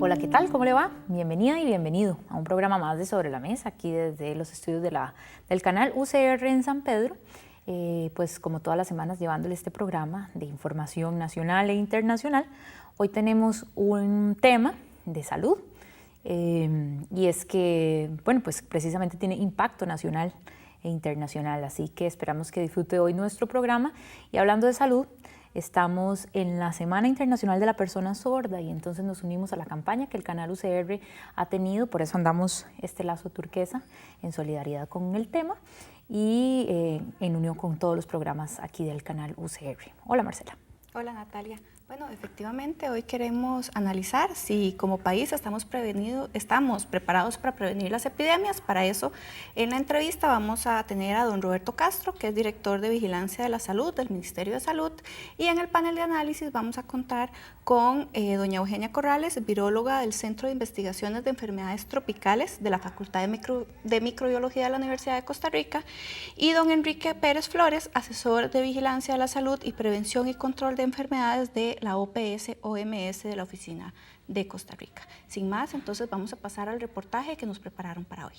Hola, ¿qué tal? ¿Cómo le va? Bienvenida y bienvenido a un programa más de Sobre la Mesa, aquí desde los estudios del canal UCR en San Pedro. Pues como todas las semanas llevándole este programa de información nacional e internacional. Hoy tenemos un tema de salud y es que, bueno, pues precisamente tiene impacto nacional e internacional, así que esperamos que disfrute hoy nuestro programa. Y hablando de salud, estamos en la Semana Internacional de la Persona Sorda y entonces nos unimos a la campaña que el canal UCR ha tenido, por eso andamos este lazo turquesa en solidaridad con el tema y en unión con todos los programas aquí del canal UCR. Hola, Marcela. Hola, Natalia. Bueno, efectivamente hoy queremos analizar si como país estamos preparados para prevenir las epidemias. Para eso, en la entrevista vamos a tener a don Roberto Castro, que es director de Vigilancia de la Salud del Ministerio de Salud, y en el panel de análisis vamos a contar con doña Eugenia Corrales, viróloga del Centro de Investigaciones de Enfermedades Tropicales de la Facultad de Microbiología de la Universidad de Costa Rica, y don Enrique Pérez Flores, asesor de Vigilancia de la Salud y Prevención y Control de Enfermedades de la OPS-OMS de la Oficina de Costa Rica. Sin más, entonces vamos a pasar al reportaje que nos prepararon para hoy.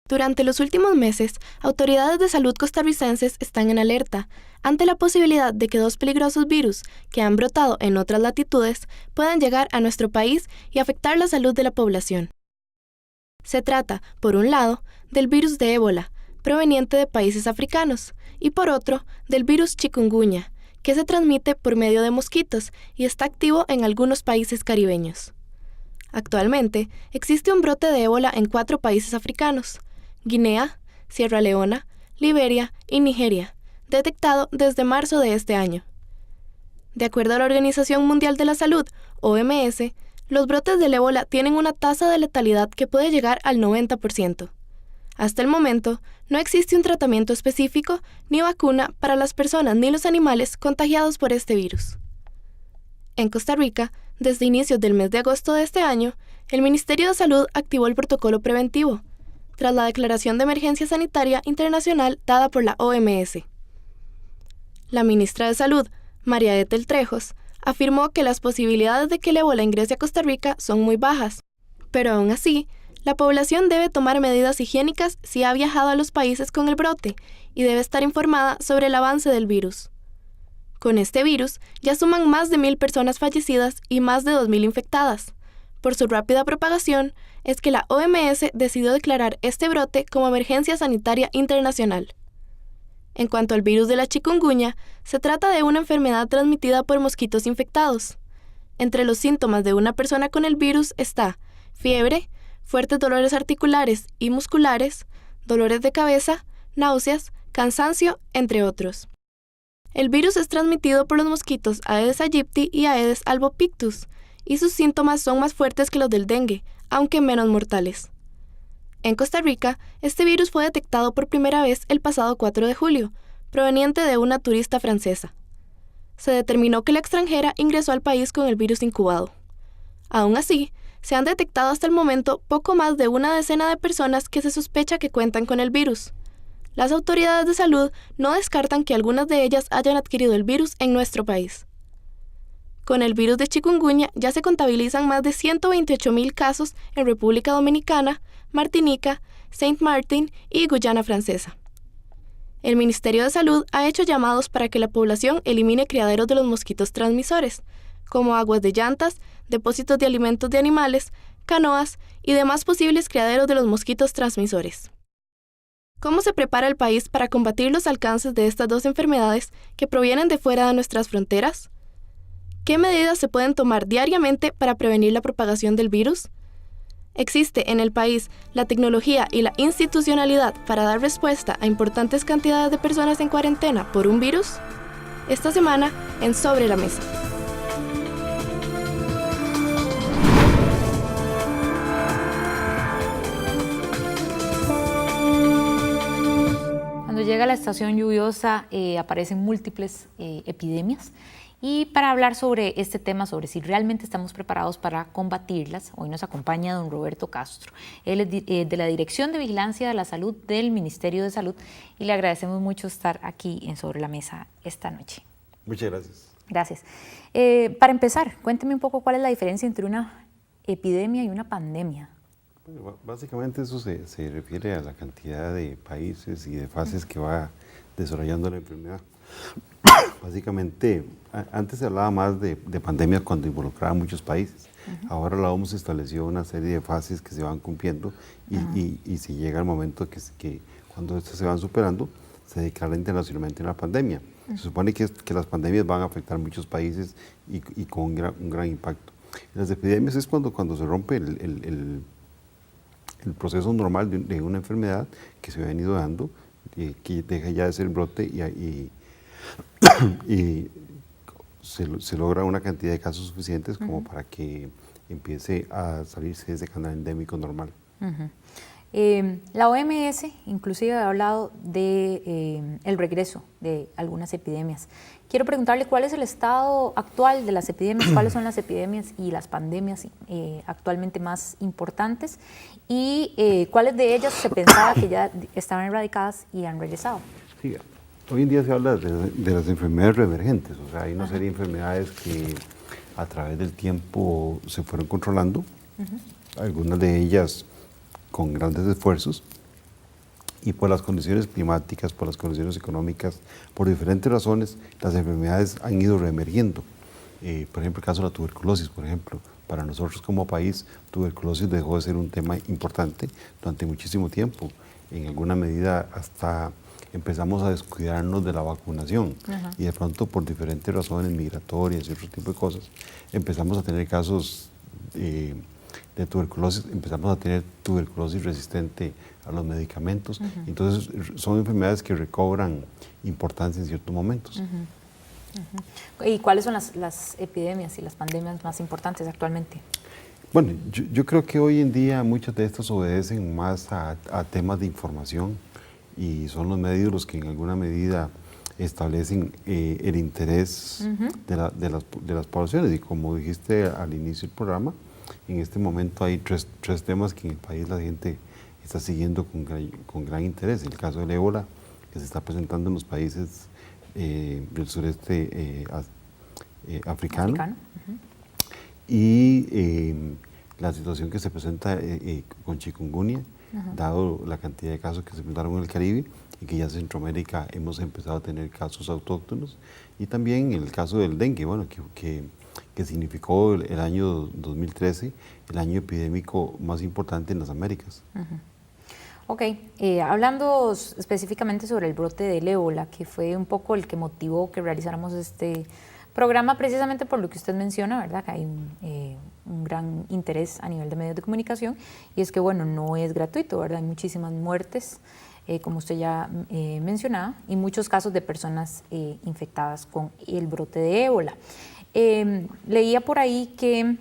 Durante los últimos meses, autoridades de salud costarricenses están en alerta ante la posibilidad de que dos peligrosos virus que han brotado en otras latitudes puedan llegar a nuestro país y afectar la salud de la población. Se trata, por un lado, del virus de ébola, proveniente de países africanos, y por otro, del virus chikungunya, que se transmite por medio de mosquitos y está activo en algunos países caribeños. Actualmente, existe un brote de ébola en 4 países africanos: Guinea, Sierra Leona, Liberia y Nigeria, detectado desde marzo de este año. De acuerdo a la Organización Mundial de la Salud, OMS, los brotes del ébola tienen una tasa de letalidad que puede llegar al 90%. Hasta el momento, no existe un tratamiento específico ni vacuna para las personas ni los animales contagiados por este virus. En Costa Rica, desde inicios del mes de agosto de este año, el Ministerio de Salud activó el protocolo preventivo, tras la declaración de emergencia sanitaria internacional dada por la OMS. La ministra de Salud, María Ethel Trejos, afirmó que las posibilidades de que el ébola ingrese a Costa Rica son muy bajas, pero aún así, la población debe tomar medidas higiénicas si ha viajado a los países con el brote y debe estar informada sobre el avance del virus. Con este virus ya suman más de 1,000 personas fallecidas y más de 2,000 infectadas. Por su rápida propagación, es que la OMS decidió declarar este brote como emergencia sanitaria internacional. En cuanto al virus de la chikungunya, se trata de una enfermedad transmitida por mosquitos infectados. Entre los síntomas de una persona con el virus está fiebre, fuertes dolores articulares y musculares, dolores de cabeza, náuseas, cansancio, entre otros. El virus es transmitido por los mosquitos Aedes aegypti y Aedes albopictus, y sus síntomas son más fuertes que los del dengue, aunque menos mortales. En Costa Rica, este virus fue detectado por primera vez el pasado 4 de julio, proveniente de una turista francesa. Se determinó que la extranjera ingresó al país con el virus incubado. Aún así, se han detectado hasta el momento poco más de una decena de personas que se sospecha que cuentan con el virus. Las autoridades de salud no descartan que algunas de ellas hayan adquirido el virus en nuestro país. Con el virus de chikungunya ya se contabilizan más de 128,000 casos en República Dominicana, Martinica, Saint Martin y Guyana Francesa. El Ministerio de Salud ha hecho llamados para que la población elimine criaderos de los mosquitos transmisores, como aguas de llantas, depósitos de alimentos de animales, canoas y demás posibles criaderos de los mosquitos transmisores. ¿Cómo se prepara el país para combatir los alcances de estas dos enfermedades que provienen de fuera de nuestras fronteras? ¿Qué medidas se pueden tomar diariamente para prevenir la propagación del virus? ¿Existe en el país la tecnología y la institucionalidad para dar respuesta a importantes cantidades de personas en cuarentena por un virus? Esta semana en Sobre la Mesa. Cuando llega la estación lluviosa aparecen múltiples epidemias. Y para hablar sobre este tema, sobre si realmente estamos preparados para combatirlas, hoy nos acompaña don Roberto Castro. Él es de la Dirección de Vigilancia de la Salud del Ministerio de Salud y le agradecemos mucho estar aquí en Sobre la Mesa esta noche. Muchas gracias. Gracias. Para empezar, cuénteme un poco cuál es la diferencia entre una epidemia y una pandemia. Bueno, básicamente eso se refiere a la cantidad de países y de fases que va desarrollando la enfermedad. Básicamente, antes se hablaba más de pandemia cuando involucraba a muchos países. Ahora la OMS estableció una serie de fases que se van cumpliendo y si llega el momento que cuando estas se van superando, se declara internacionalmente una pandemia. Se supone que las pandemias van a afectar a muchos países y con un gran impacto. Las epidemias es cuando se rompe el proceso normal de una enfermedad que se ha venido dando, que deja ya de ser brote y se logra una cantidad de casos suficientes como para que empiece a salirse de ese canal endémico normal. La OMS inclusive ha hablado de el regreso de algunas epidemias. Quiero preguntarle cuál es el estado actual de las epidemias, cuáles son las epidemias y las pandemias actualmente más importantes y cuáles de ellas se pensaba que ya estaban erradicadas y han regresado. Sí, hoy en día se habla de las enfermedades reemergentes, o sea, hay una serie de enfermedades que a través del tiempo se fueron controlando, algunas de ellas con grandes esfuerzos, y por las condiciones climáticas, por las condiciones económicas, por diferentes razones, las enfermedades han ido reemergiendo. Por ejemplo, el caso de la tuberculosis, por ejemplo, para nosotros como país, tuberculosis dejó de ser un tema importante durante muchísimo tiempo. En alguna medida hasta empezamos a descuidarnos de la vacunación y de pronto por diferentes razones migratorias y otro tipo de cosas, empezamos a tener casos de tuberculosis, empezamos a tener tuberculosis resistente a los medicamentos. Entonces son enfermedades que recobran importancia en ciertos momentos. ¿Y cuáles son las epidemias y las pandemias más importantes actualmente? Bueno, yo creo que hoy en día muchas de estas obedecen más a temas de información y son los medios los que en alguna medida establecen el interés de las poblaciones. Y como dijiste al inicio del programa, en este momento hay tres temas que en el país la gente está siguiendo con gran interés. El caso del ébola, que se está presentando en los países del sureste africano. Y la situación que se presenta con chikungunya, dado la cantidad de casos que se presentaron en el Caribe y que ya en Centroamérica hemos empezado a tener casos autóctonos. Y también el caso del dengue, bueno, que significó el año 2013 el año epidémico más importante en las Américas. Ok, hablando específicamente sobre el brote del ébola, que fue un poco el que motivó que realizáramos este programa, precisamente por lo que usted menciona, ¿verdad? Que hay un gran interés a nivel de medios de comunicación, y es que, bueno, no es gratuito, ¿verdad? Hay muchísimas muertes, como usted ya mencionaba, y muchos casos de personas infectadas con el brote de ébola. Leía por ahí que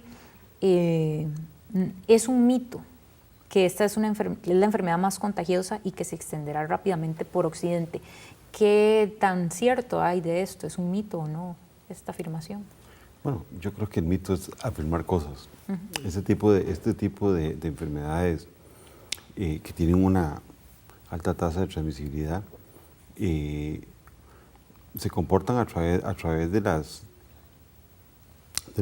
es un mito que esta es la enfermedad más contagiosa y que se extenderá rápidamente por Occidente. ¿Qué tan cierto hay de esto? ¿Es un mito o no esta afirmación? Bueno, yo creo que el mito es afirmar cosas. Este tipo de enfermedades que tienen una alta tasa de transmisibilidad se comportan a través de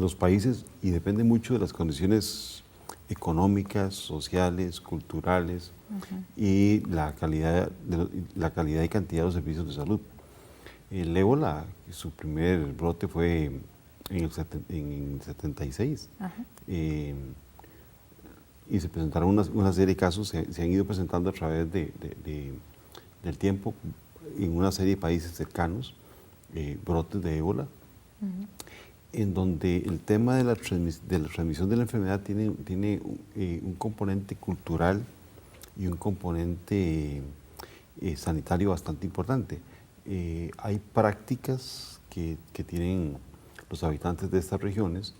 los países y depende mucho de las condiciones económicas, sociales, culturales y la calidad y cantidad de los servicios de salud. El ébola, su primer brote fue en el 76 y se presentaron una serie de casos, se han ido presentando a través del tiempo en una serie de países cercanos, brotes de ébola. en donde el tema de la transmisión de la enfermedad tiene un componente cultural y un componente sanitario bastante importante. Hay prácticas que tienen los habitantes de estas regiones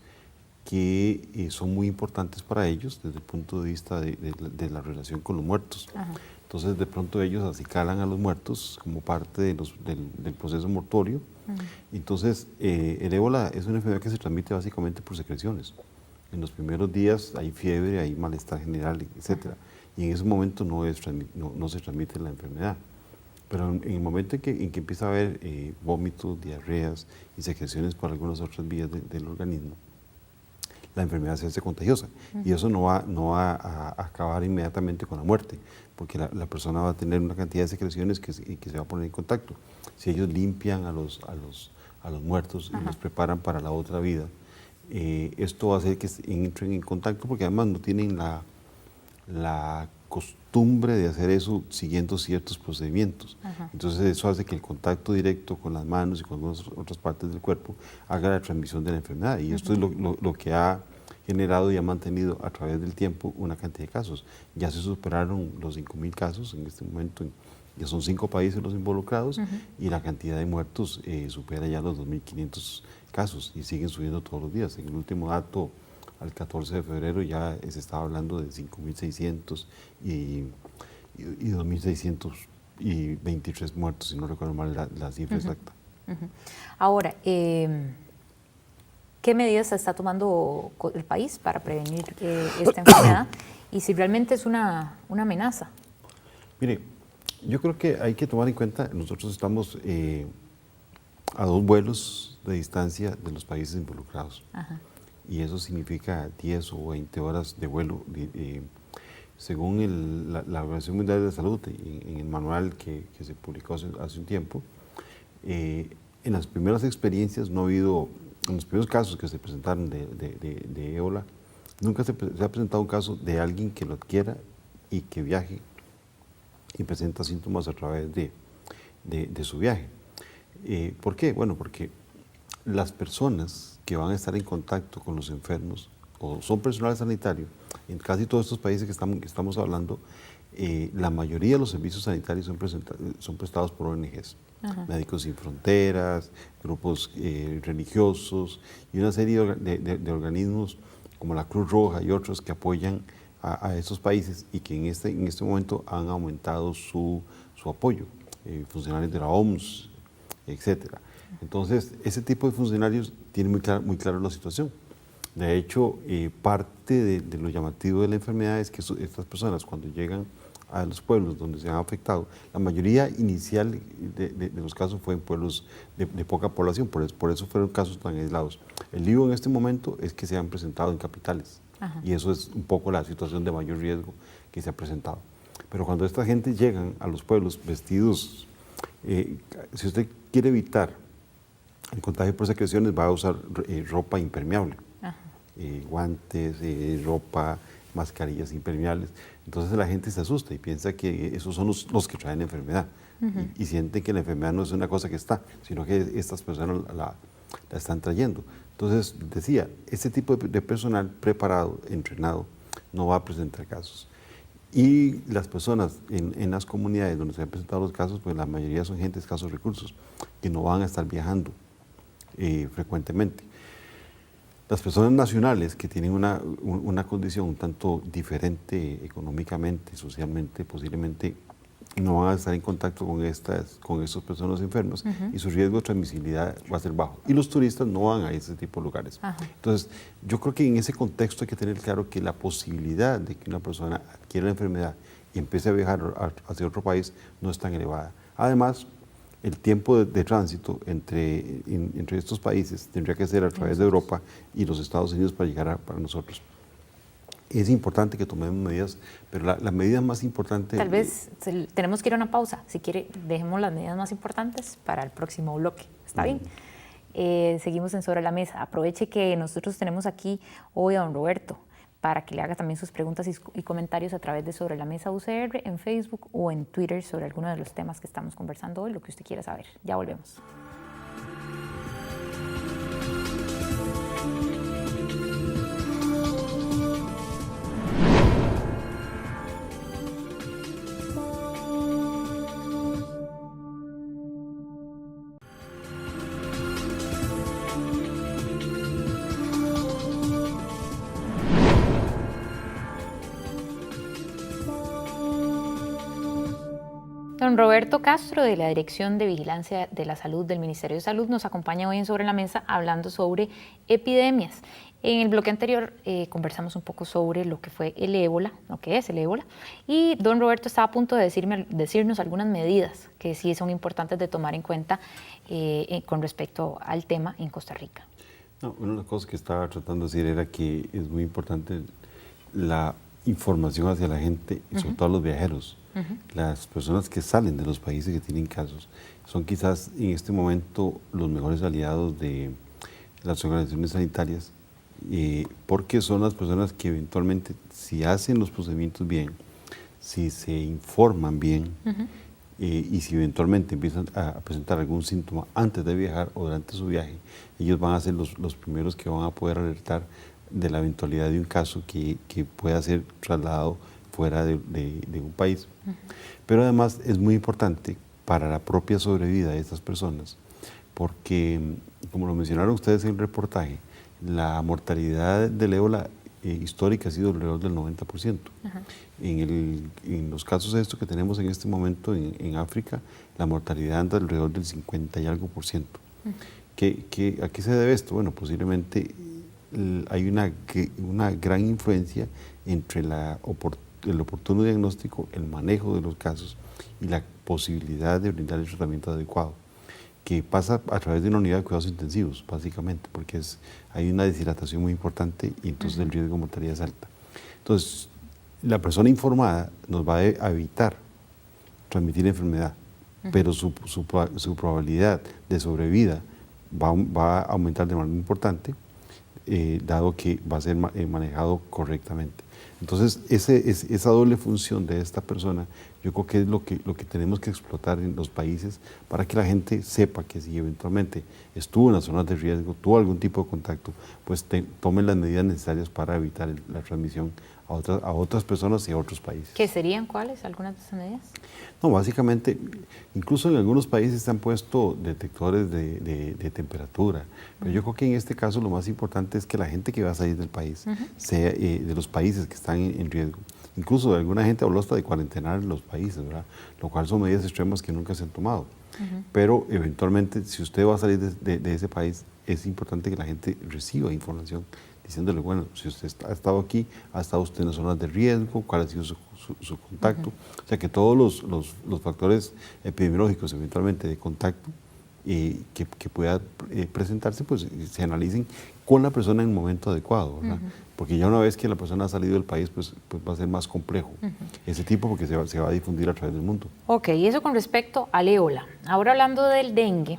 que son muy importantes para ellos desde el punto de vista de la relación con los muertos. Ajá. Entonces, de pronto ellos acicalan a los muertos como parte del proceso mortuorio. Entonces, el ébola es una enfermedad que se transmite básicamente por secreciones. En los primeros días hay fiebre, hay malestar general, etc. Y en ese momento no se transmite la enfermedad. Pero en el momento en que empieza a haber vómitos, diarreas y secreciones por algunas otras vías del organismo, la enfermedad se hace contagiosa. Y eso no va a acabar inmediatamente con la muerte, porque la persona va a tener una cantidad de secreciones que se va a poner en contacto. Si ellos limpian a los muertos y los preparan para la otra vida, esto va a hacer que entren en contacto, porque además no tienen la costumbre de hacer eso siguiendo ciertos procedimientos. Entonces eso hace que el contacto directo con las manos y con algunas otras partes del cuerpo haga la transmisión de la enfermedad. Y esto es lo que ha generado y ha mantenido a través del tiempo una cantidad de casos. Ya se superaron los 5.000 casos en este momento, ya son 5 países los involucrados y la cantidad de muertos supera ya los 2.500 casos y siguen subiendo todos los días. En el último dato, al 14 de febrero, ya se estaba hablando de 5.600 y 2.623 muertos, si no recuerdo mal la cifra exacta. Ahora, ¿qué medidas está tomando el país para prevenir esta enfermedad y si realmente es una amenaza? Mire, yo creo que hay que tomar en cuenta, nosotros estamos a 2 vuelos de distancia de los países involucrados. Y eso significa 10 o 20 horas de vuelo. Según la Organización Mundial de la Salud, en el manual que se publicó hace un tiempo, en las primeras experiencias no ha habido, en los primeros casos que se presentaron de ébola, nunca se ha presentado un caso de alguien que lo adquiera y que viaje y presenta síntomas a través de su viaje. ¿Por qué? Bueno, porque las personas que van a estar en contacto con los enfermos o son personal sanitario, en casi todos estos países que estamos hablando, la mayoría de los servicios sanitarios son prestados por ONGs, Médicos Sin Fronteras, grupos religiosos y una serie de organismos como la Cruz Roja y otros que apoyan a estos países y que en este momento han aumentado su apoyo, funcionarios de la OMS, etcétera. Entonces, ese tipo de funcionarios tienen muy claro la situación. De hecho, parte de lo llamativo de la enfermedad es que estas personas, cuando llegan a los pueblos donde se han afectado, la mayoría inicial de los casos fue en pueblos de poca población, por eso fueron casos tan aislados. El lío en este momento es que se han presentado en capitales, y eso es un poco la situación de mayor riesgo que se ha presentado. Pero cuando esta gente llegan a los pueblos vestidos, si usted quiere evitar el contagio por secreciones, va a usar ropa impermeable, guantes, ropa, mascarillas impermeables. Entonces la gente se asusta y piensa que esos son los que traen la enfermedad y sienten que la enfermedad no es una cosa que está, sino que estas personas la están trayendo. Entonces decía, este tipo de personal preparado, entrenado, no va a presentar casos. Y las personas en las comunidades donde se han presentado los casos, pues la mayoría son gente de escasos recursos, que no van a estar viajando frecuentemente. Las personas nacionales que tienen una condición un tanto diferente económicamente, socialmente, posiblemente no van a estar en contacto con estas personas enfermas y su riesgo de transmisibilidad va a ser bajo. Y los turistas no van a ese tipo de lugares. Entonces, yo creo que en ese contexto hay que tener claro que la posibilidad de que una persona adquiera la enfermedad y empiece a viajar hacia otro país no es tan elevada. Además, el tiempo de tránsito entre estos países tendría que ser a través de Europa y los Estados Unidos para llegar para nosotros. Es importante que tomemos medidas, pero la medida más importante... Tal vez tenemos que ir a una pausa. Si quiere, dejemos las medidas más importantes para el próximo bloque. ¿Está bien? Seguimos en Sobre la Mesa. Aproveche que nosotros tenemos aquí hoy a don Roberto para que le haga también sus preguntas y comentarios a través de Sobre la Mesa UCR en Facebook o en Twitter sobre alguno de los temas que estamos conversando hoy, lo que usted quiera saber. Ya volvemos. Don Roberto Castro, de la Dirección de Vigilancia de la Salud del Ministerio de Salud, nos acompaña hoy en Sobre la Mesa hablando sobre epidemias. En el bloque anterior conversamos un poco sobre lo que fue el ébola, lo que es el ébola, y don Roberto estaba a punto de decirnos algunas medidas que sí son importantes de tomar en cuenta con respecto al tema en Costa Rica. No, una de las cosas que estaba tratando de decir era que es muy importante la información hacia la gente, y sobre todo a los viajeros. Las personas que salen de los países que tienen casos son quizás en este momento los mejores aliados de las organizaciones sanitarias, porque son las personas que eventualmente, si hacen los procedimientos bien, si se informan bien, y si eventualmente empiezan a presentar algún síntoma antes de viajar o durante su viaje, ellos van a ser los primeros que van a poder alertar de la eventualidad de un caso que pueda ser trasladado fuera de un país. Pero además es muy importante para la propia sobrevida de estas personas, porque, como lo mencionaron ustedes en el reportaje, la mortalidad del ébola histórica ha sido alrededor del 90%. En los casos de esto que tenemos en este momento en África, la mortalidad anda alrededor del 50 y algo por ciento. ¿A qué se debe esto? Bueno, posiblemente hay una gran influencia entre el oportuno diagnóstico, el manejo de los casos y la posibilidad de brindar el tratamiento adecuado, que pasa a través de una unidad de cuidados intensivos, básicamente, porque hay una deshidratación muy importante y entonces el riesgo de mortalidad es alta. Entonces, la persona informada nos va a evitar transmitir la enfermedad, pero su probabilidad de sobrevida va a aumentar de manera importante, dado que va a ser manejado correctamente. Entonces, esa doble función de esta persona, yo creo que es lo que tenemos que explotar en los países para que la gente sepa que si eventualmente estuvo en las zonas de riesgo, tuvo algún tipo de contacto, pues tomen las medidas necesarias para evitar la transmisión a otras personas y a otros países. ¿Qué serían cuáles algunas de esas medidas? No, básicamente, incluso en algunos países se han puesto detectores de temperatura, pero yo creo que en este caso lo más importante es que la gente que va a salir del país, sea de los países que están en riesgo, incluso alguna gente habló hasta de cuarentenar los países, ¿verdad? Lo cual son medidas extremas que nunca se han tomado. Pero eventualmente, si usted va a salir de ese país, es importante que la gente reciba información diciéndole, bueno, si usted ha estado aquí, ha estado usted en las zonas de riesgo, cuál ha sido su contacto. O sea, que todos los factores epidemiológicos eventualmente de contacto que pueda presentarse, pues se analicen con la persona en el momento adecuado, ¿verdad? Porque ya una vez que la persona ha salido del país, pues va a ser más complejo ese tipo, porque se va a difundir a través del mundo. Ok, y eso con respecto al ébola. Ahora hablando del dengue,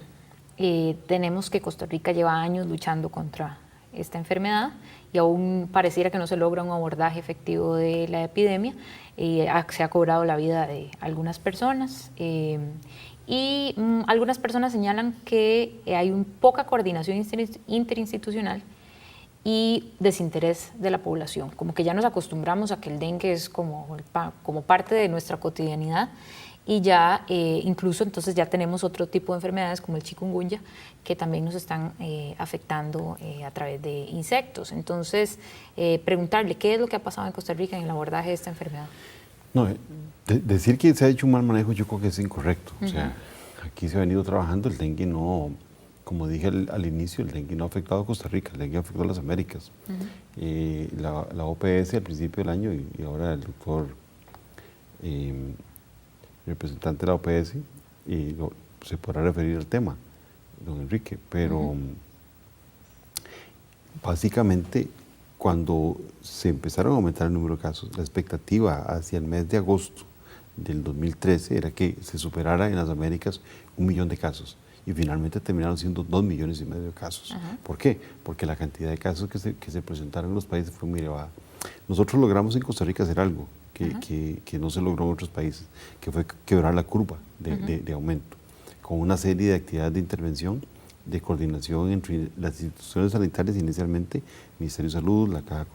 tenemos que Costa Rica lleva años luchando contra esta enfermedad y aún pareciera que no se logra un abordaje efectivo de la epidemia. Se ha cobrado la vida de algunas personas y algunas personas señalan que hay poca coordinación interinstitucional y desinterés de la población, como que ya nos acostumbramos a que el dengue es como parte de nuestra cotidianidad y ya incluso entonces ya tenemos otro tipo de enfermedades como el chikungunya que también nos están afectando a través de insectos. Entonces, preguntarle qué es lo que ha pasado en Costa Rica en el abordaje de esta enfermedad. No, decir que se ha hecho un mal manejo yo creo que es incorrecto. O sea, aquí se ha venido trabajando, el dengue no, como dije al inicio, el dengue no ha afectado a Costa Rica, el dengue afectó a las Américas. La OPS al principio del año y ahora el doctor representante de la OPS, se podrá referir al tema, don Enrique, pero básicamente cuando se empezaron a aumentar el número de casos, la expectativa hacia el mes de agosto del 2013 era que se superara en las Américas 1 millón de casos y finalmente terminaron siendo 2,5 millones de casos. ¿Por qué? Porque la cantidad de casos que se presentaron en los países fue muy elevada. Nosotros logramos en Costa Rica hacer algo que no se logró en otros países, que fue quebrar la curva de aumento, con una serie de actividades de intervención, de coordinación entre las instituciones sanitarias, inicialmente Ministerio de Salud, la Caja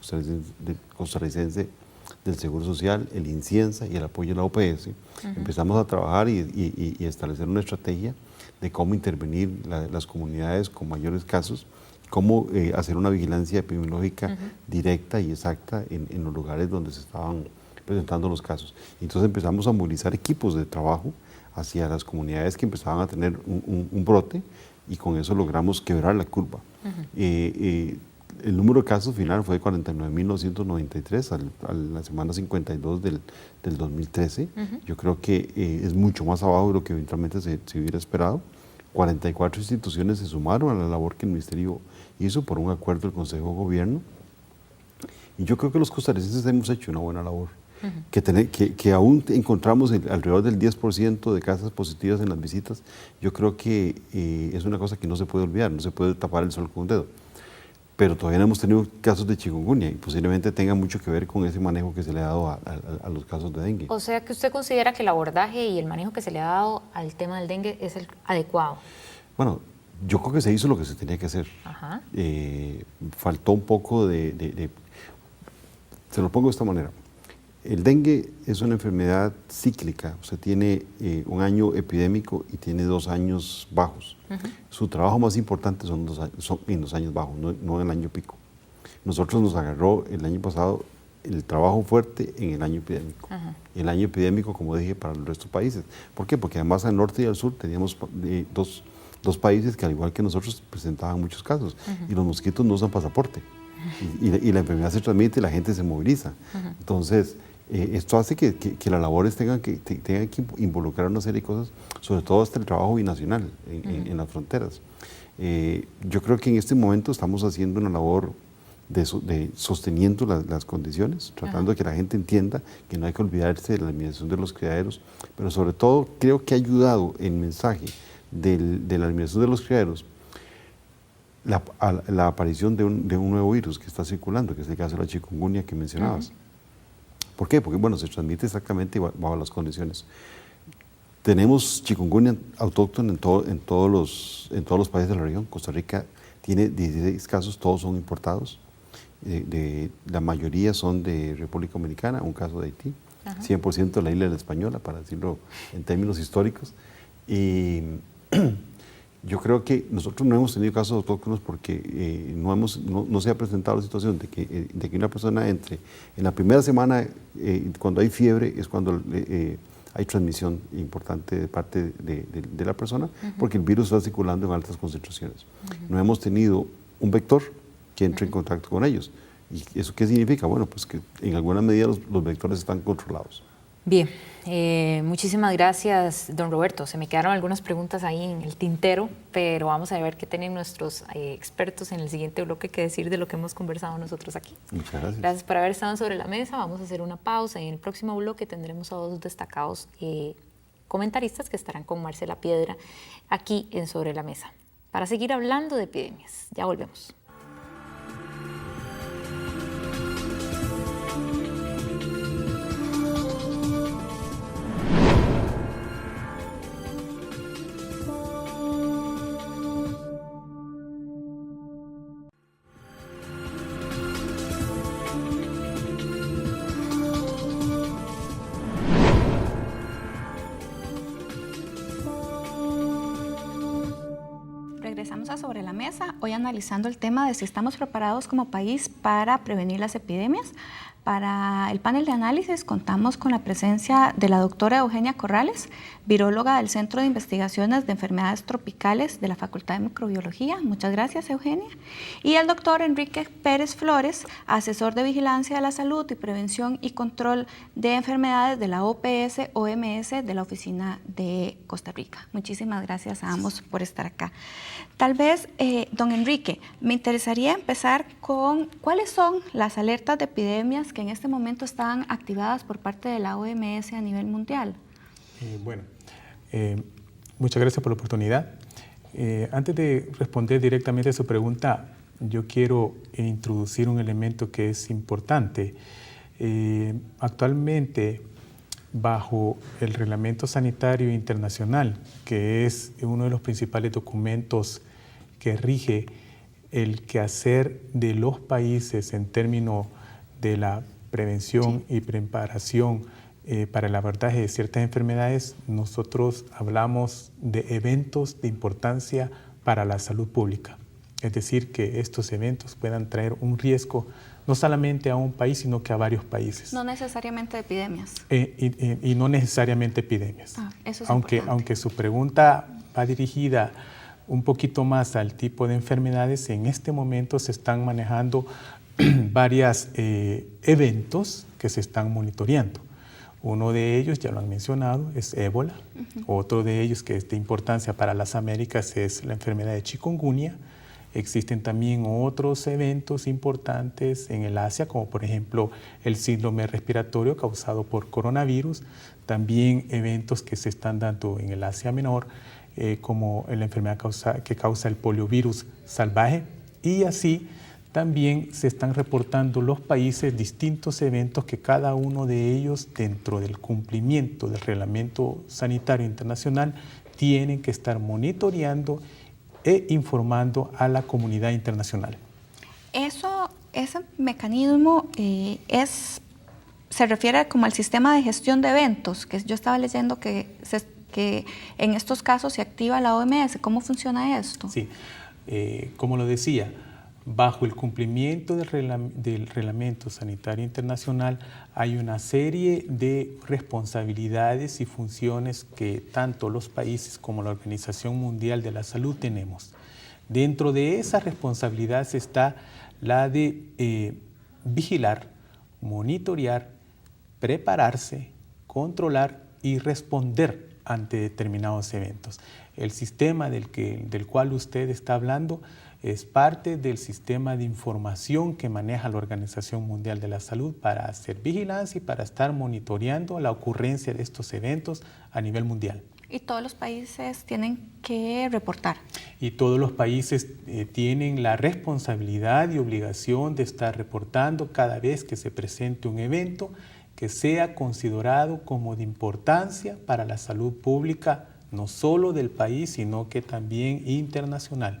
Costarricense del Seguro Social, el INCIENSA y el apoyo de la OPS. Empezamos a trabajar y establecer una estrategia de cómo intervenir las comunidades con mayores casos, cómo hacer una vigilancia epidemiológica directa y exacta en los lugares donde se estaban presentando los casos. Entonces empezamos a movilizar equipos de trabajo hacia las comunidades que empezaban a tener un brote, y con eso logramos quebrar la curva. El número de casos final fue de 49.993 a la semana 52 del 2013. Yo creo que es mucho más abajo de lo que eventualmente se hubiera esperado. 44 instituciones se sumaron a la labor que el Ministerio hizo por un acuerdo del Consejo de Gobierno. Y yo creo que los costarricenses hemos hecho una buena labor. Que aún encontramos alrededor del 10% de casos positivas en las visitas, yo creo que es una cosa que no se puede olvidar, no se puede tapar el sol con un dedo. Pero todavía no hemos tenido casos de chikungunya y posiblemente tenga mucho que ver con ese manejo que se le ha dado a los casos de dengue. O sea que usted considera que el abordaje y el manejo que se le ha dado al tema del dengue es el adecuado. Bueno, yo creo que se hizo lo que se tenía que hacer. Faltó un poco se lo pongo de esta manera. El dengue es una enfermedad cíclica, o sea, tiene un año epidémico y tiene 2 años bajos. Su trabajo más importante son en los años bajos, no en el año pico. Nosotros nos agarró el año pasado el trabajo fuerte en el año epidémico. El año epidémico, como dije, para el resto de países. ¿Por qué? Porque además al norte y al sur teníamos dos países que al igual que nosotros presentaban muchos casos y los mosquitos no usan pasaporte. Y la enfermedad se transmite y la gente se moviliza. Entonces, esto hace que las labores tengan que involucrar una serie de cosas, sobre todo hasta el trabajo binacional en las fronteras. Yo creo que en este momento estamos haciendo una labor de sosteniendo las condiciones, tratando de que la gente entienda que no hay que olvidarse de la eliminación de los criaderos, pero sobre todo creo que ha ayudado el mensaje de la eliminación de los criaderos la aparición de un nuevo virus que está circulando, que es el caso de la chikungunya que mencionabas. ¿Por qué? Porque bueno, se transmite exactamente bajo las condiciones. Tenemos chikungunya autóctona en todos los países de la región. Costa Rica tiene 16 casos, todos son importados. La mayoría son de República Dominicana, un caso de Haití, 100% de la isla de la Española, para decirlo en términos históricos. Y yo creo que nosotros no hemos tenido casos autóctonos porque no se ha presentado la situación de que una persona entre en la primera semana, cuando hay fiebre, es cuando hay transmisión importante de parte de la persona, porque el virus está circulando en altas concentraciones. No hemos tenido un vector que entre en contacto con ellos. ¿Y eso qué significa? Bueno, pues que en alguna medida los vectores están controlados. Bien, muchísimas gracias, don Roberto. Se me quedaron algunas preguntas ahí en el tintero, pero vamos a ver qué tienen nuestros expertos en el siguiente bloque que decir de lo que hemos conversado nosotros aquí. Muchas gracias. Gracias por haber estado sobre la mesa. Vamos a hacer una pausa y en el próximo bloque tendremos a 2 destacados comentaristas que estarán con Marcela Piedra aquí en Sobre la Mesa para seguir hablando de epidemias. Ya volvemos. Regresamos a Sobre la Mesa, hoy analizando el tema de si estamos preparados como país para prevenir las epidemias. Para el panel de análisis contamos con la presencia de la doctora Eugenia Corrales, viróloga del Centro de Investigaciones de Enfermedades Tropicales de la Facultad de Microbiología. Muchas gracias, Eugenia. Y el doctor Enrique Pérez Flores, asesor de Vigilancia de la Salud y Prevención y Control de Enfermedades de la OPS-OMS de la Oficina de Costa Rica. Muchísimas gracias a ambos por estar acá. Tal vez, don Enrique, me interesaría empezar con cuáles son las alertas de epidemias que en este momento están activadas por parte de la OMS a nivel mundial. Muchas gracias por la oportunidad. Antes de responder directamente a su pregunta, yo quiero introducir un elemento que es importante. Actualmente, bajo el Reglamento Sanitario Internacional, que es uno de los principales documentos que rige el quehacer de los países en términos de la prevención y preparación para el abordaje de ciertas enfermedades, nosotros hablamos de eventos de importancia para la salud pública. Es decir, que estos eventos puedan traer un riesgo no solamente a un país, sino que a varios países. No necesariamente epidemias. Y no necesariamente epidemias. Eso es aunque su pregunta va dirigida un poquito más al tipo de enfermedades, en este momento se están manejando varios eventos que se están monitoreando. Uno de ellos, ya lo han mencionado, es ébola. Otro de ellos que es de importancia para las Américas es la enfermedad de chikungunya. Existen también otros eventos importantes en el Asia, como por ejemplo el síndrome respiratorio causado por coronavirus. También eventos que se están dando en el Asia Menor, como la enfermedad que causa el poliovirus salvaje. Y así también se están reportando los países distintos eventos que cada uno de ellos, dentro del cumplimiento del Reglamento Sanitario Internacional, tienen que estar monitoreando e informando a la comunidad internacional. Ese mecanismo se refiere como al sistema de gestión de eventos, que yo estaba leyendo que en estos casos se activa la OMS. ¿Cómo funciona esto? Sí, como lo decía, bajo el cumplimiento del Reglamento Sanitario Internacional hay una serie de responsabilidades y funciones que tanto los países como la Organización Mundial de la Salud tenemos. Dentro de esas responsabilidades está la de vigilar, monitorear, prepararse, controlar y responder ante determinados eventos. El sistema del cual usted está hablando es parte del sistema de información que maneja la Organización Mundial de la Salud para hacer vigilancia y para estar monitoreando la ocurrencia de estos eventos a nivel mundial. Y todos los países tienen que reportar. Y todos los países tienen la responsabilidad y obligación de estar reportando cada vez que se presente un evento que sea considerado como de importancia para la salud pública, no solo del país, sino que también internacional.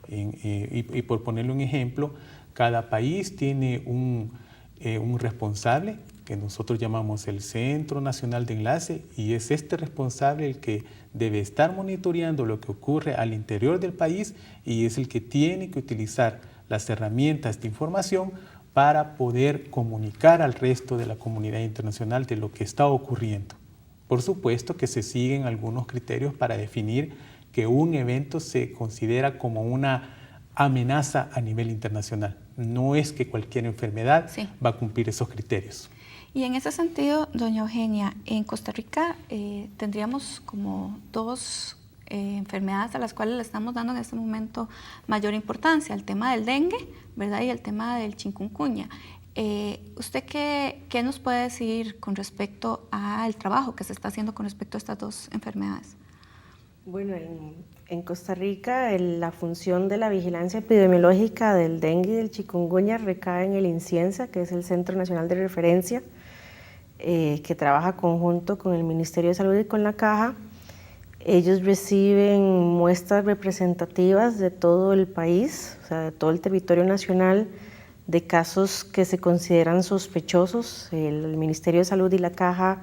Y por ponerle un ejemplo, cada país tiene un responsable que nosotros llamamos el Centro Nacional de Enlace, y es este responsable el que debe estar monitoreando lo que ocurre al interior del país y es el que tiene que utilizar las herramientas de información para poder comunicar al resto de la comunidad internacional de lo que está ocurriendo. Por supuesto que se siguen algunos criterios para definir que un evento se considera como una amenaza a nivel internacional. No es que cualquier enfermedad va a cumplir esos criterios. Y en ese sentido, doña Eugenia, en Costa Rica tendríamos como dos enfermedades a las cuales le estamos dando en este momento mayor importancia, el tema del dengue, ¿verdad? Y el tema del chikungunya. ¿Usted qué nos puede decir con respecto al trabajo que se está haciendo con respecto a estas dos enfermedades? Bueno, en Costa Rica la función de la vigilancia epidemiológica del dengue y del chikungunya recae en el INCIENSA, que es el Centro Nacional de Referencia, que trabaja conjunto con el Ministerio de Salud y con la Caja. Ellos reciben muestras representativas de todo el país, o sea, de todo el territorio nacional, de casos que se consideran sospechosos. El Ministerio de Salud y la Caja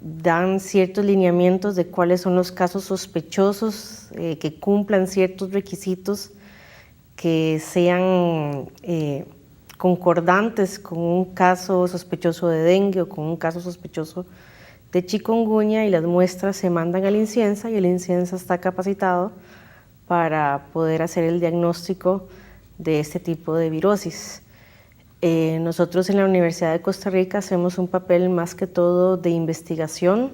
dan ciertos lineamientos de cuáles son los casos sospechosos, que cumplan ciertos requisitos, que sean concordantes con un caso sospechoso de dengue o con un caso sospechoso de chikungunya, y las muestras se mandan al INCIENSA y el INCIENSA está capacitado para poder hacer el diagnóstico de este tipo de virosis. Nosotros en la Universidad de Costa Rica hacemos un papel más que todo de investigación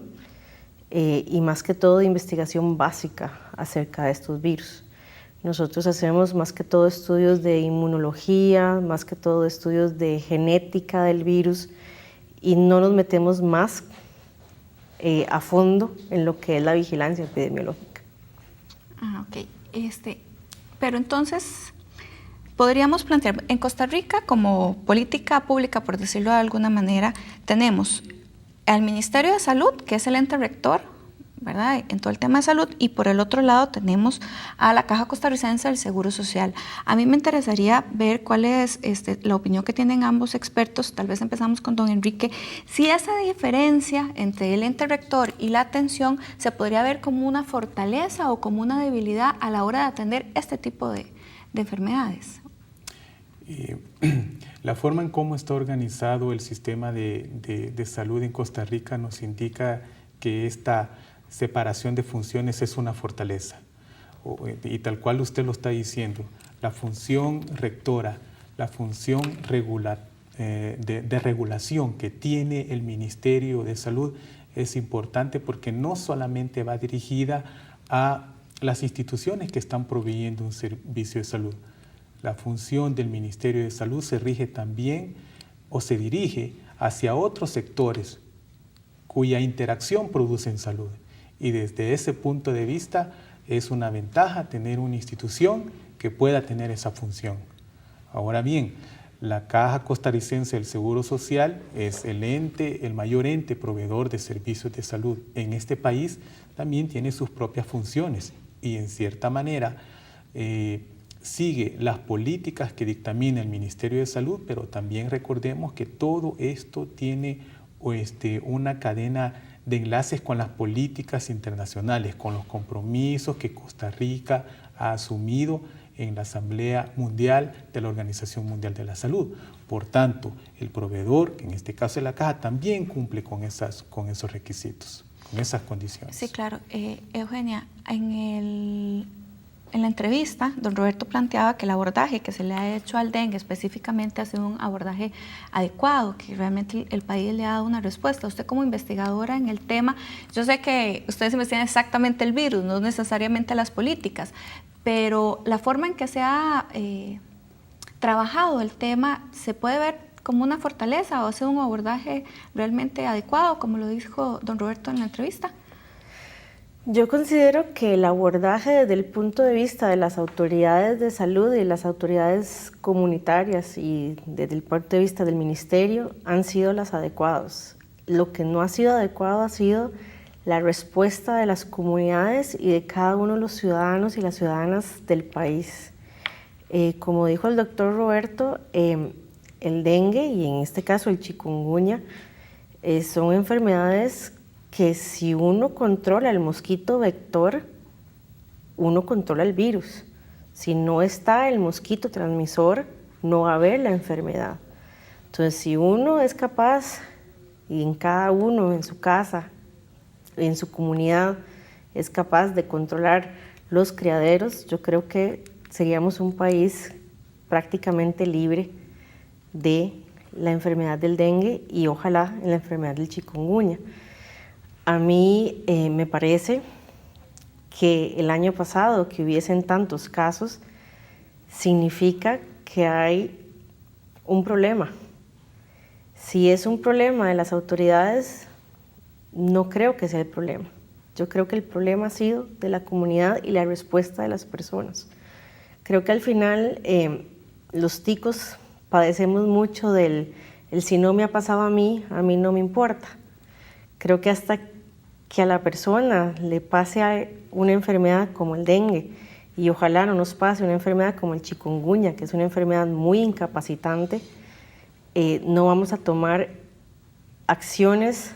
y más que todo de investigación básica acerca de estos virus. Nosotros hacemos más que todo estudios de inmunología, más que todo estudios de genética del virus, y no nos metemos más a fondo en lo que es la vigilancia epidemiológica. Ok. Pero entonces podríamos plantear, en Costa Rica como política pública, por decirlo de alguna manera, tenemos al Ministerio de Salud, que es el ente rector, ¿verdad?, en todo el tema de salud, y por el otro lado tenemos a la Caja Costarricense del Seguro Social. A mí me interesaría ver cuál es la opinión que tienen ambos expertos. Tal vez empezamos con don Enrique. Si esa diferencia entre el ente rector y la atención se podría ver como una fortaleza o como una debilidad a la hora de atender este tipo de enfermedades. La forma en cómo está organizado el sistema de salud en Costa Rica nos indica que esta separación de funciones es una fortaleza. Y tal cual usted lo está diciendo, la función rectora, la función de regulación que tiene el Ministerio de Salud es importante, porque no solamente va dirigida a las instituciones que están proveyendo un servicio de salud. La función del Ministerio de Salud se rige también o se dirige hacia otros sectores cuya interacción produce en salud. Y desde ese punto de vista es una ventaja tener una institución que pueda tener esa función. Ahora bien, la Caja Costarricense del Seguro Social es el mayor ente proveedor de servicios de salud en este país. También tiene sus propias funciones y en cierta manera sigue las políticas que dictamina el Ministerio de Salud, pero también recordemos que todo esto tiene una cadena de enlaces con las políticas internacionales, con los compromisos que Costa Rica ha asumido en la Asamblea Mundial de la Organización Mundial de la Salud. Por tanto, el proveedor, que en este caso es la Caja, también cumple con esos requisitos, con esas condiciones. Sí, claro. Eugenia, en la entrevista, don Roberto planteaba que el abordaje que se le ha hecho al dengue específicamente ha sido un abordaje adecuado, que realmente el país le ha dado una respuesta. Usted como investigadora en el tema, yo sé que ustedes investigan exactamente el virus, no necesariamente las políticas, pero la forma en que se ha trabajado el tema, ¿se puede ver como una fortaleza o ha sido un abordaje realmente adecuado, como lo dijo don Roberto en la entrevista? Yo considero que el abordaje desde el punto de vista de las autoridades de salud y las autoridades comunitarias y desde el punto de vista del ministerio han sido los adecuados. Lo que no ha sido adecuado ha sido la respuesta de las comunidades y de cada uno de los ciudadanos y las ciudadanas del país. Como dijo el doctor Roberto, el dengue y en este caso el chikungunya son enfermedades que si uno controla el mosquito vector, uno controla el virus. Si no está el mosquito transmisor, no va a haber la enfermedad. Entonces, si uno es capaz, y en cada uno, en su casa, en su comunidad, es capaz de controlar los criaderos, yo creo que seríamos un país prácticamente libre de la enfermedad del dengue y ojalá en la enfermedad del chikungunya. A mí me parece que el año pasado que hubiesen tantos casos significa que hay un problema. Si es un problema de las autoridades, no creo que sea el problema. Yo creo que el problema ha sido de la comunidad y la respuesta de las personas. Creo que al final los ticos padecemos mucho del si no me ha pasado a mí no me importa. Creo que hasta que a la persona le pase una enfermedad como el dengue y ojalá no nos pase una enfermedad como el chikungunya, que es una enfermedad muy incapacitante, no vamos a tomar acciones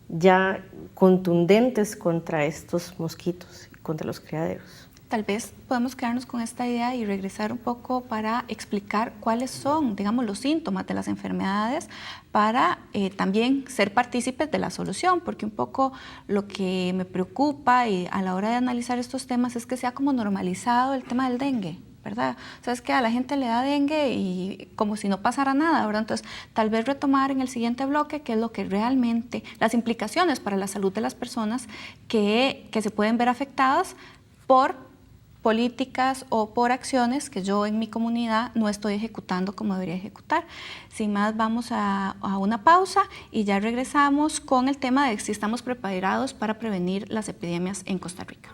ya contundentes contra estos mosquitos, contra los criaderos. Tal vez podemos quedarnos con esta idea y regresar un poco para explicar cuáles son, digamos, los síntomas de las enfermedades para también ser partícipes de la solución, porque un poco lo que me preocupa y a la hora de analizar estos temas es que se ha como normalizado el tema del dengue, ¿verdad? O sea, es que a la gente le da dengue y como si no pasara nada, ¿verdad? Entonces, tal vez retomar en el siguiente bloque qué es lo que realmente, las implicaciones para la salud de las personas que se pueden ver afectadas por políticas o por acciones que yo en mi comunidad no estoy ejecutando como debería ejecutar. Sin más, vamos a una pausa y ya regresamos con el tema de si estamos preparados para prevenir las epidemias en Costa Rica.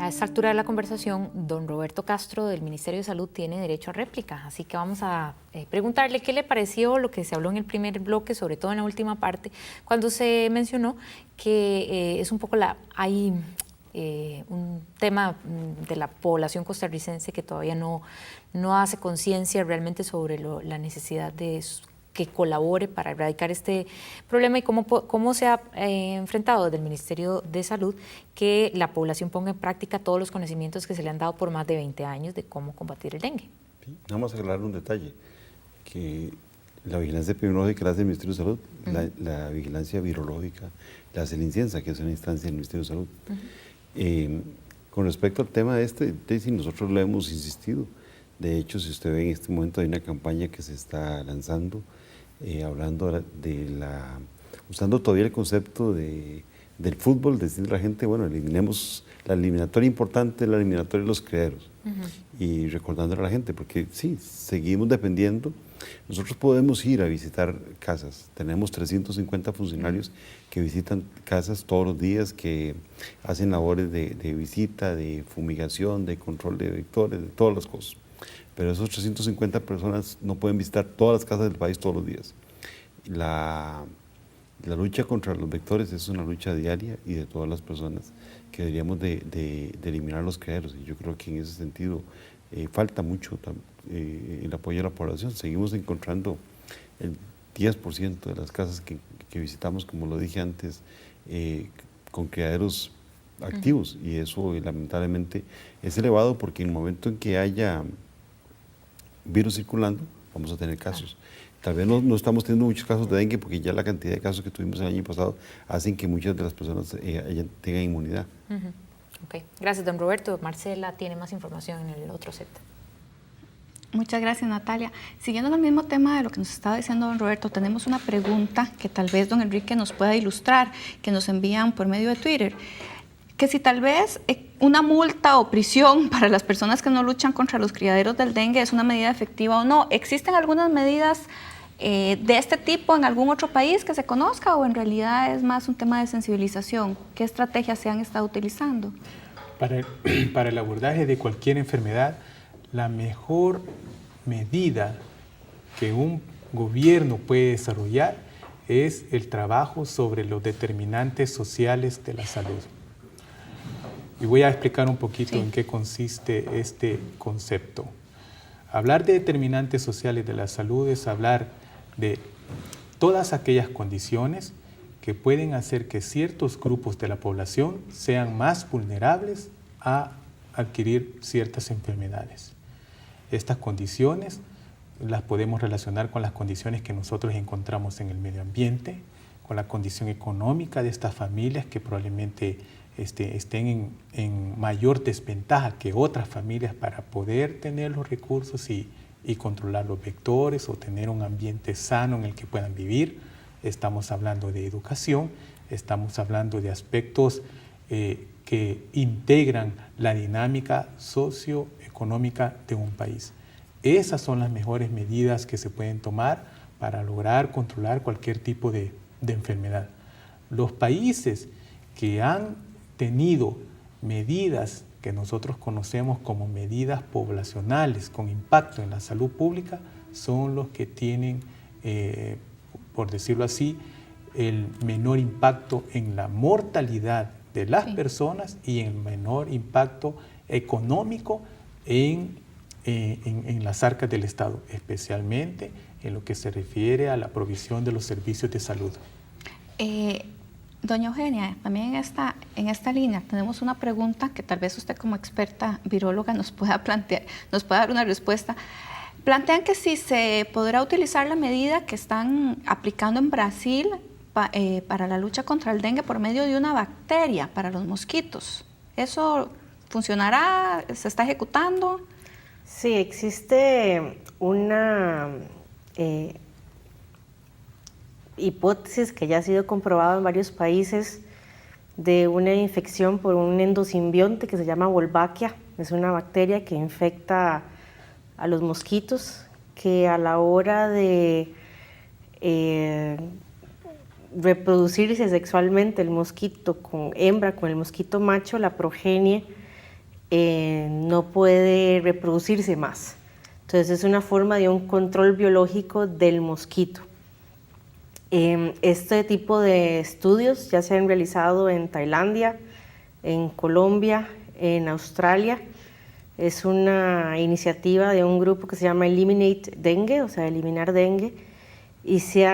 A esta altura de la conversación, don Roberto Castro del Ministerio de Salud tiene derecho a réplica, así que vamos a preguntarle qué le pareció lo que se habló en el primer bloque, sobre todo en la última parte, cuando se mencionó que es un poco hay un tema de la población costarricense que todavía no hace conciencia realmente sobre la necesidad de que colabore para erradicar este problema y cómo se ha enfrentado desde el Ministerio de Salud que la población ponga en práctica todos los conocimientos que se le han dado por más de 20 años de cómo combatir el dengue. Sí, nada más aclarar un detalle, que la vigilancia epidemiológica la hace el Ministerio de Salud, la vigilancia virológica la hace el INCIENSA, que es una instancia del Ministerio de Salud. Con respecto al tema sí, nosotros lo hemos insistido. De hecho, si usted ve en este momento hay una campaña que se está lanzando, hablando usando todavía el concepto del fútbol, decirle a la gente, bueno, eliminemos la eliminatoria importante, la eliminatoria de los criaderos, y recordándole a la gente, porque sí, seguimos dependiendo. Nosotros podemos ir a visitar casas, tenemos 350 funcionarios que visitan casas todos los días, que hacen labores de visita, de fumigación, de control de vectores, de todas las cosas. Pero esos 350 personas no pueden visitar todas las casas del país todos los días. La lucha contra los vectores es una lucha diaria y de todas las personas que deberíamos de eliminar los criaderos. Y yo creo que en ese sentido falta mucho el apoyo a la población. Seguimos encontrando el 10% de las casas que visitamos, como lo dije antes, con criaderos activos. Y eso lamentablemente es elevado porque en el momento en que haya virus circulando, vamos a tener casos. Tal vez no estamos teniendo muchos casos de dengue porque ya la cantidad de casos que tuvimos el año pasado hacen que muchas de las personas tengan inmunidad. Okay. Gracias, don Roberto. Marcela tiene más información en el otro set. Muchas gracias, Natalia. Siguiendo el mismo tema de lo que nos estaba diciendo don Roberto, tenemos una pregunta que tal vez don Enrique nos pueda ilustrar, que nos envían por medio de Twitter, que si tal vez una multa o prisión para las personas que no luchan contra los criaderos del dengue es una medida efectiva o no. ¿Existen algunas medidas de este tipo en algún otro país que se conozca o en realidad es más un tema de sensibilización? ¿Qué estrategias se han estado utilizando? Para el abordaje de cualquier enfermedad, la mejor medida que un gobierno puede desarrollar es el trabajo sobre los determinantes sociales de la salud. Y voy a explicar un poquito en qué consiste este concepto. Hablar de determinantes sociales de la salud es hablar de todas aquellas condiciones que pueden hacer que ciertos grupos de la población sean más vulnerables a adquirir ciertas enfermedades. Estas condiciones las podemos relacionar con las condiciones que nosotros encontramos en el medio ambiente, con la condición económica de estas familias que probablemente estén en mayor desventaja que otras familias para poder tener los recursos y controlar los vectores o tener un ambiente sano en el que puedan vivir. Estamos hablando de educación, estamos hablando de aspectos que integran la dinámica socioeconómica de un país. Esas son las mejores medidas que se pueden tomar para lograr controlar cualquier tipo de enfermedad. Los países que han tenido medidas que nosotros conocemos como medidas poblacionales con impacto en la salud pública son los que tienen, por decirlo así, el menor impacto en la mortalidad de las personas y el menor impacto económico en las arcas del Estado, especialmente en lo que se refiere a la provisión de los servicios de salud. Doña Eugenia, también en esta línea tenemos una pregunta que tal vez usted como experta viróloga nos pueda plantear, nos pueda dar una respuesta. Plantean que si se podrá utilizar la medida que están aplicando en Brasil para la lucha contra el dengue por medio de una bacteria para los mosquitos. ¿Eso funcionará? ¿Se está ejecutando? Sí, existe una hipótesis que ya ha sido comprobada en varios países de una infección por un endosimbionte que se llama Wolbachia. Es una bacteria que infecta a los mosquitos, que a la hora de reproducirse sexualmente el mosquito con hembra, con el mosquito macho, la progenie no puede reproducirse más. Entonces es una forma de un control biológico del mosquito. Este tipo de estudios ya se han realizado en Tailandia, en Colombia, en Australia. Es una iniciativa de un grupo que se llama Eliminate Dengue, o sea, eliminar dengue, y ha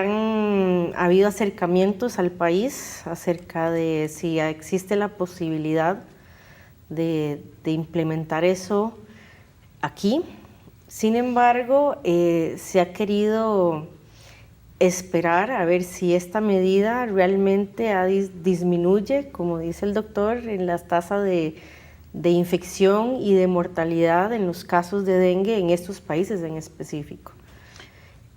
habido acercamientos al país acerca de si existe la posibilidad de implementar eso aquí. Sin embargo, se ha querido esperar a ver si esta medida realmente disminuye, como dice el doctor, en las tasas de infección y de mortalidad en los casos de dengue en estos países en específico.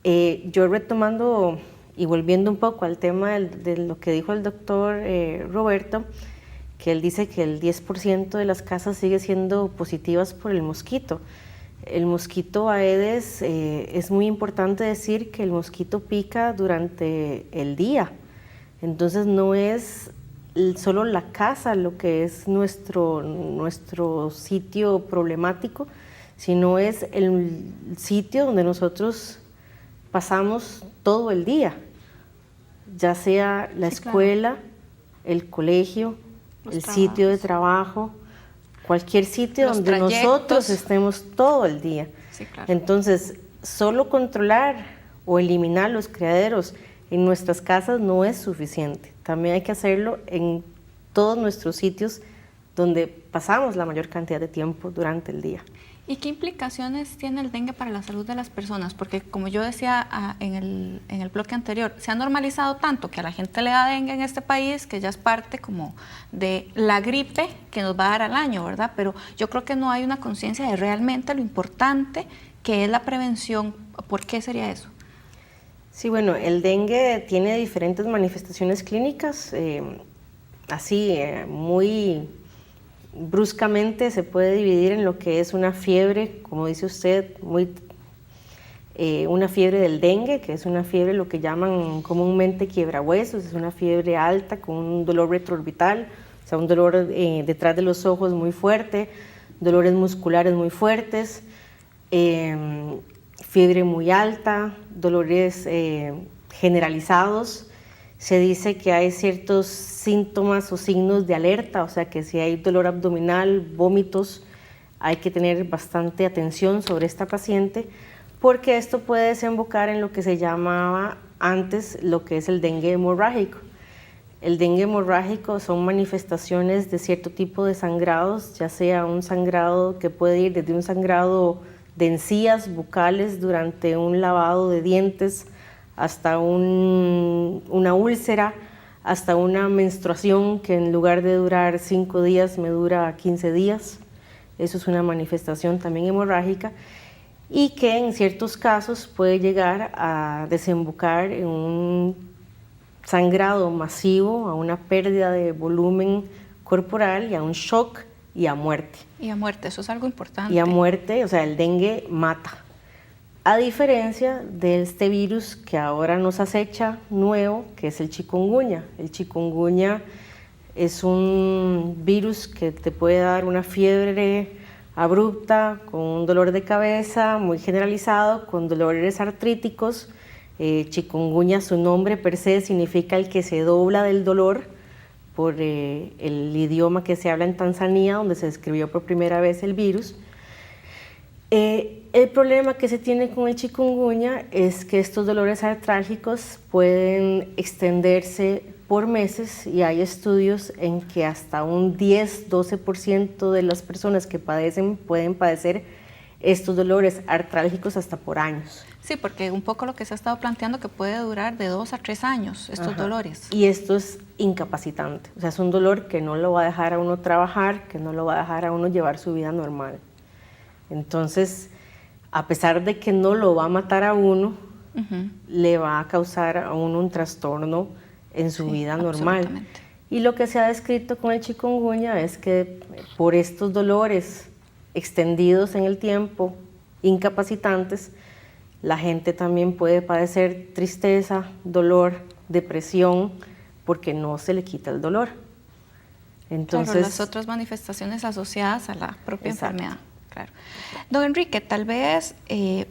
Yo retomando y volviendo un poco al tema de lo que dijo el doctor Roberto, que él dice que el 10% de las casas sigue siendo positivas por el mosquito. El mosquito Aedes, es muy importante decir que el mosquito pica durante el día, entonces no es solo la casa lo que es nuestro sitio problemático, sino es el sitio donde nosotros pasamos todo el día, ya sea la escuela, claro, el colegio, el sitio de trabajo, cualquier sitio los donde trayectos. Nosotros estemos todo el día. Sí, claro. Entonces, solo controlar o eliminar los criaderos en nuestras casas no es suficiente. También hay que hacerlo en todos nuestros sitios donde pasamos la mayor cantidad de tiempo durante el día. ¿Y qué implicaciones tiene el dengue para la salud de las personas? Porque como yo decía en el bloque anterior, se ha normalizado tanto que a la gente le da dengue en este país que ya es parte como de la gripe que nos va a dar al año, ¿verdad? Pero yo creo que no hay una conciencia de realmente lo importante que es la prevención. ¿Por qué sería eso? Sí, bueno, el dengue tiene diferentes manifestaciones clínicas, muy bruscamente se puede dividir en lo que es una fiebre, como dice usted, una fiebre del dengue, que es una fiebre lo que llaman comúnmente quiebrahuesos, es una fiebre alta con un dolor retroorbital, o sea, un dolor detrás de los ojos muy fuerte, dolores musculares muy fuertes, fiebre muy alta, dolores generalizados. Se dice que hay ciertos síntomas o signos de alerta, o sea que si hay dolor abdominal, vómitos, hay que tener bastante atención sobre esta paciente porque esto puede desembocar en lo que se llamaba antes lo que es el dengue hemorrágico. El dengue hemorrágico son manifestaciones de cierto tipo de sangrados, ya sea un sangrado que puede ir desde un sangrado de encías bucales durante un lavado de dientes, hasta una úlcera, hasta una menstruación que en lugar de durar 5 días me dura 15 días. Eso es una manifestación también hemorrágica y que en ciertos casos puede llegar a desembocar en un sangrado masivo, a una pérdida de volumen corporal y a un shock y a muerte. Y a muerte, eso es algo importante. Y a muerte, o sea, el dengue mata. A diferencia de este virus que ahora nos acecha nuevo, que es el chikungunya. El chikungunya es un virus que te puede dar una fiebre abrupta, con un dolor de cabeza muy generalizado, con dolores artríticos. Chikungunya, su nombre per se significa el que se dobla del dolor por el idioma que se habla en Tanzania, donde se describió por primera vez el virus. El problema que se tiene con el chikungunya es que estos dolores artrálgicos pueden extenderse por meses y hay estudios en que hasta un 10-12% de las personas que padecen pueden padecer estos dolores artrálgicos hasta por años. Sí, porque un poco lo que se ha estado planteando que puede durar de 2 a 3 años estos dolores. Y esto es incapacitante, o sea, es un dolor que no lo va a dejar a uno trabajar, que no lo va a dejar a uno llevar su vida normal. Entonces, a pesar de que no lo va a matar a uno, le va a causar a uno un trastorno en su vida normal. Y lo que se ha descrito con el chikungunya es que por estos dolores extendidos en el tiempo, incapacitantes, la gente también puede padecer tristeza, dolor, depresión, porque no se le quita el dolor. Entonces, claro, las otras manifestaciones asociadas a la propia exacto. enfermedad. Claro. Don Enrique, tal vez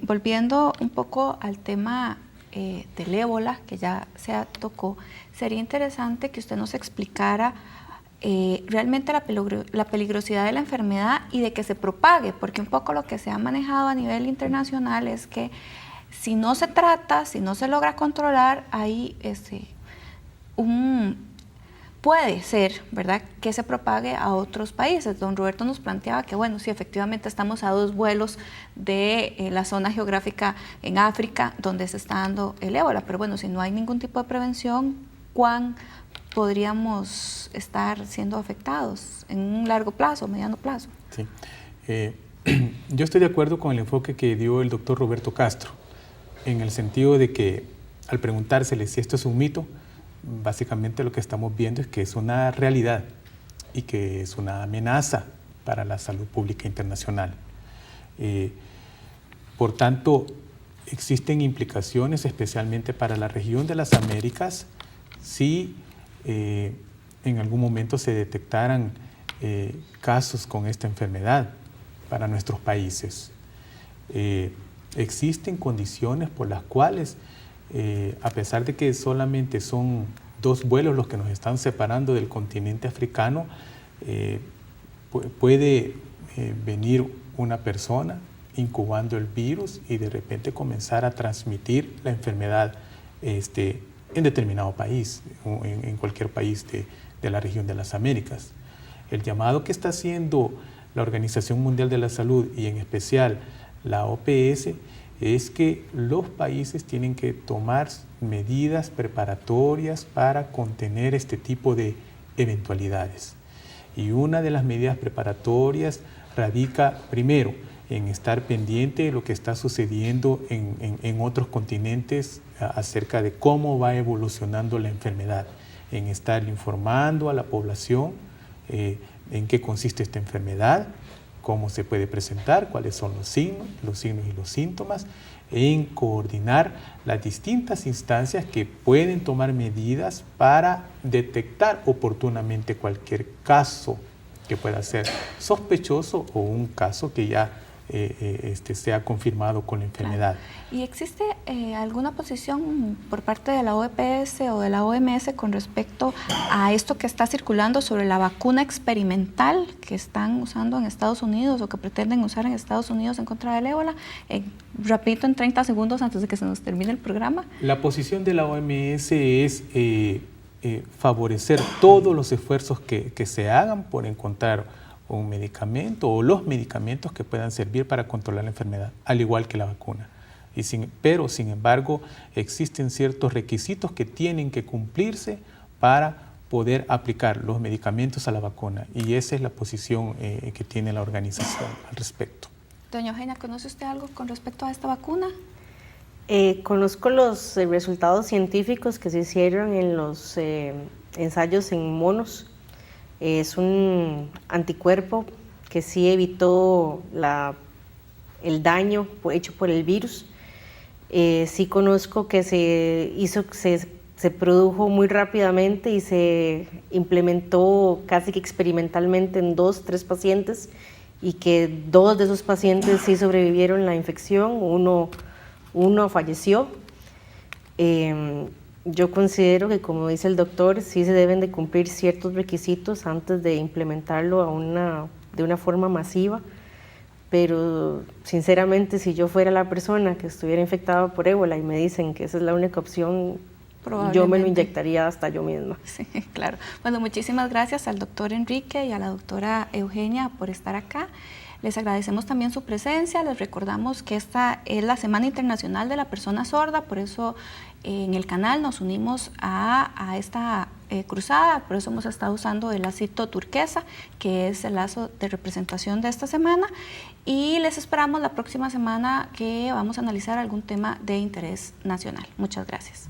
volviendo un poco al tema del ébola, que ya se tocó, sería interesante que usted nos explicara realmente la peligrosidad de la enfermedad y de que se propague, porque un poco lo que se ha manejado a nivel internacional es que si no se trata, si no se logra controlar, hay puede ser, ¿verdad?, que se propague a otros países. Don Roberto nos planteaba que, bueno, sí, efectivamente estamos a 2 vuelos de la zona geográfica en África donde se está dando el ébola, pero bueno, si no hay ningún tipo de prevención, ¿cuán podríamos estar siendo afectados en un largo plazo, mediano plazo? Sí. Yo estoy de acuerdo con el enfoque que dio el doctor Roberto Castro, en el sentido de que al preguntársele si esto es un mito, básicamente lo que estamos viendo es que es una realidad y que es una amenaza para la salud pública internacional. Por tanto, existen implicaciones especialmente para la región de las Américas si en algún momento se detectaran casos con esta enfermedad para nuestros países. Existen condiciones por las cuales a pesar de que solamente son 2 vuelos los que nos están separando del continente africano, puede venir una persona incubando el virus y de repente comenzar a transmitir la enfermedad en determinado país, o en cualquier país de la región de las Américas. El llamado que está haciendo la Organización Mundial de la Salud y en especial la OPS es que los países tienen que tomar medidas preparatorias para contener este tipo de eventualidades. Y una de las medidas preparatorias radica primero en estar pendiente de lo que está sucediendo en otros continentes acerca de cómo va evolucionando la enfermedad, en estar informando a la población en qué consiste esta enfermedad, cómo se puede presentar, cuáles son los signos y los síntomas, en coordinar las distintas instancias que pueden tomar medidas para detectar oportunamente cualquier caso que pueda ser sospechoso o un caso que ya sea confirmado con la enfermedad. ¿Y existe alguna posición por parte de la OPS o de la OMS con respecto a esto que está circulando sobre la vacuna experimental que están usando en Estados Unidos o que pretenden usar en Estados Unidos en contra del ébola? Rapidito, en 30 segundos antes de que se nos termine el programa. La posición de la OMS es favorecer todos los esfuerzos que se hagan por encontrar un medicamento o los medicamentos que puedan servir para controlar la enfermedad, al igual que la vacuna. Pero, sin embargo, existen ciertos requisitos que tienen que cumplirse para poder aplicar los medicamentos a la vacuna, y esa es la posición que tiene la organización al respecto. Doña Eugenia, ¿conoce usted algo con respecto a esta vacuna? Conozco los resultados científicos que se hicieron en los ensayos en monos. Es un anticuerpo que sí evitó el daño hecho por el virus. Sí conozco que se produjo muy rápidamente y se implementó casi que experimentalmente en 2-3 pacientes, y que 2 de esos pacientes sí sobrevivieron la infección, uno falleció. Yo considero que, como dice el doctor, sí se deben de cumplir ciertos requisitos antes de implementarlo de una forma masiva, pero sinceramente, si yo fuera la persona que estuviera infectada por ébola y me dicen que esa es la única opción, yo me lo inyectaría hasta yo misma. Sí, claro. Bueno, muchísimas gracias al doctor Enrique y a la doctora Eugenia por estar acá. Les agradecemos también su presencia. Les recordamos que esta es la Semana Internacional de la Persona Sorda, por eso en el canal nos unimos a esta cruzada, por eso hemos estado usando el lacito turquesa, que es el lazo de representación de esta semana, y les esperamos la próxima semana que vamos a analizar algún tema de interés nacional. Muchas gracias.